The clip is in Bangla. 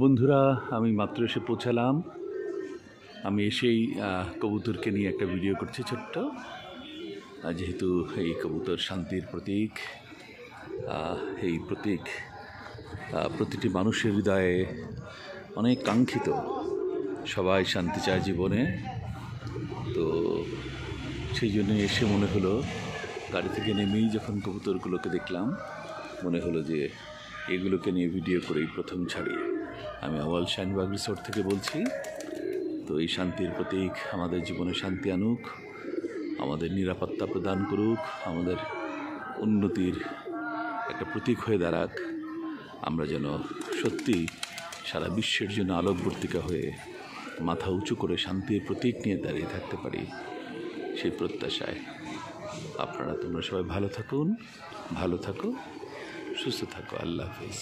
বন্ধুরা, আমি মাত্র এসে পৌঁছালাম। আমি এসেই কবুতরকে নিয়ে একটা ভিডিও করছি ছোট্ট, যেহেতু এই কবুতর শান্তির প্রতীক। এই প্রতীক প্রতিটি মানুষের হৃদয়ে অনেক কাঙ্ক্ষিত। সবাই শান্তি চায় জীবনে, তো সেই জন্য এসে মনে হলো, গাড়ি থেকে নেমেই যখন কবুতরগুলোকে দেখলাম, মনে হলো যে এগুলোকে নিয়ে ভিডিও করেই প্রথম ছাড়ি। আমি আওয়াল শাহিনবাগ রিসোর্ট থেকে বলছি। তো এই শান্তির প্রতীক আমাদের জীবনে শান্তি আনুক, আমাদের নিরাপত্তা প্রদান করুক, আমাদের উন্নতির একটা প্রতীক হয়ে দাঁড়াক। আমরা যেন সত্যি সারা বিশ্বের জন্য আলোকবর্তিকা হয়ে মাথা উঁচু করে শান্তির প্রতীক নিয়ে দাঁড়িয়ে থাকতে পারি, সেই প্রত্যাশায় তোমরা সবাই ভালো থাকো, সুস্থ থাকো। আল্লাহ হাফেজ।